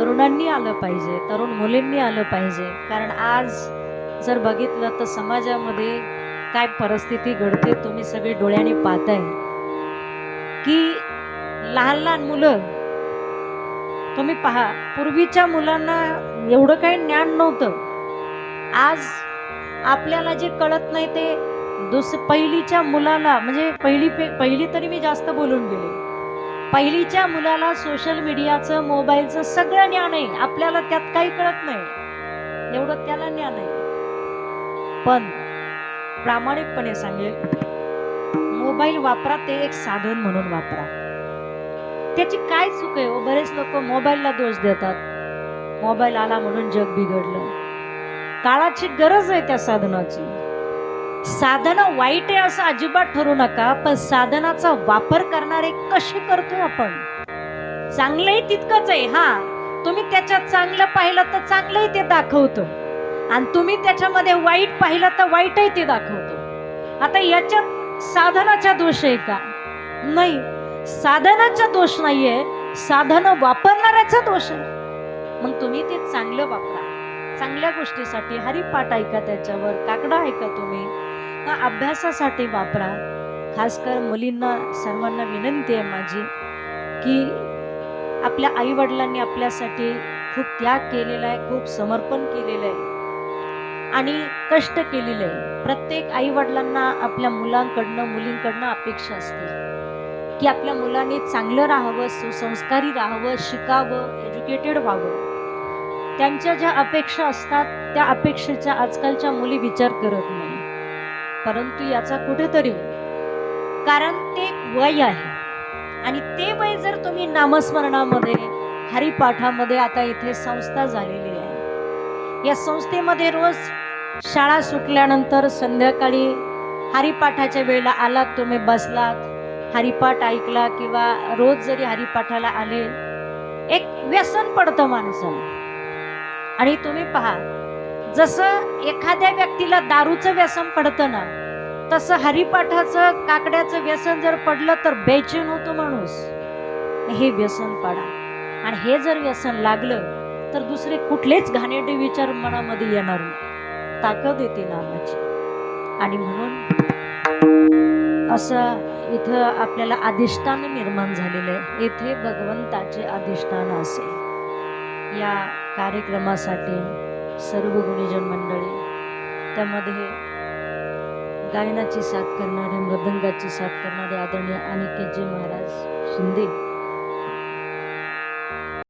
तरुणांनी आलं पाहिजे, तरुण मुलींनी आलं पाहिजे. कारण आज जर बघितलं तर समाजामध्ये काय परिस्थिती घडते तुम्ही सगळे डोळ्यांनी पाहताय, की लहान लहान मुलं, तुम्ही पहा, पूर्वीच्या मुलांना एवढं काही ज्ञान नव्हतं. आज आपल्याला जे कळत नाही ते पहिलीच्या मुलाला, म्हणजे पहिली तरी मी जास्त बोलून गेले. पहिलीच्या मुलाला सोशल मीडियाचं, मोबाईलचं सगळं ज्ञान आहे. आपल्याला त्यात काही कळत नाही, एवढं त्याला ज्ञान आहे. पण प्रामाणिकपणे सांगेल, मोबाईल वापरा ते एक साधन म्हणून वापरा. त्याची काय चूक आहे हो? बरेच लोक मोबाईलला दोष देतात. मोबाईल आला म्हणून जग बिघडलं. काळाची गरज आहे त्या साधनाची. साधनं वाईट आहे असं अजिबात ठरू नका, पण साधनाचा वापर करणारे कसे करतोय आपण, चांगलंही तितकंच आहे. हा, तुम्ही त्याच्यात चांगलं पाहिलं तर चांगलंही ते दाखवतो, आणि तुम्ही त्याच्यामध्ये वाईट पाहिलं तर वाईटही ते दाखवतो. आता याच्यात साधनाचा दोष आहे का? नाही, साधनाचा दोष नाहीये, साधनं वापरणाऱ्याचा दोष आहे. मग तुम्ही ते चांगलं वापरा, चांगल्या गोष्टीसाठी. हरिपाठ ऐका, त्याच्यावर काकडा ऐका, तुम्ही अभ्यासासाठी वापरा. खास कर मुलींना सर्वांना विनंती आहे माझी, की आपल्या आई वडिलांनी आपल्यासाठी खूप त्याग केलेला आहे, खूप समर्पण केलेलं आहे आणि कष्ट केलेले आहे. प्रत्येक आई वडिलांना आपल्या मुलांकडनं, मुलींकडनं अपेक्षा असते की आपल्या मुलांनी चांगलं राहावं, सुसंस्कारी राहावं, शिकावं, एज्युकेटेड व्हावं. त्यांच्या ज्या अपेक्षा असतात त्या अपेक्षेचा आजकालच्या मुली विचार करत नाही. परंतु याचा कुठेतरी कारण ते वय आहे, आणि ते वय जर तुम्ही नामस्मरणामध्ये, हरिपाठामध्ये, आता इथे संस्था झालेली आहे, या संस्थेमध्ये रोज शाळा सुटल्यानंतर संध्याकाळी हरिपाठाच्या वेळेला आलात, तुम्ही बसलात, हरिपाठ ऐकला, किंवा रोज जरी हरिपाठाला आले, एक व्यसन पडतं माणसाला. आणि तुम्ही पहा, जसं एखाद्या व्यक्तीला दारूचं व्यसन पडतं ना, तसं हरिपाठाचं, काकड्याचं व्यसन जर पडलं तर बेचैन होतो माणूस. हे व्यसन पाडा, आणि हे जर व्यसन लागलं तर दुसरे कुठलेच घाणेरडे विचार मनामध्ये येणार नाही. ताकद येते नामाची. आणि म्हणून असं इथं आपल्याला अधिष्ठान निर्माण झालेलं आहे. येथे भगवंताचे अधिष्ठान असे. या कार्यक्रमासाठी सर्व गुणीजन मंडळी, त्यामध्ये गायनाची साथ करणारे, मृदंगाची साथ करणारे आदरणीय अनिकेतजी महाराज शिंदे,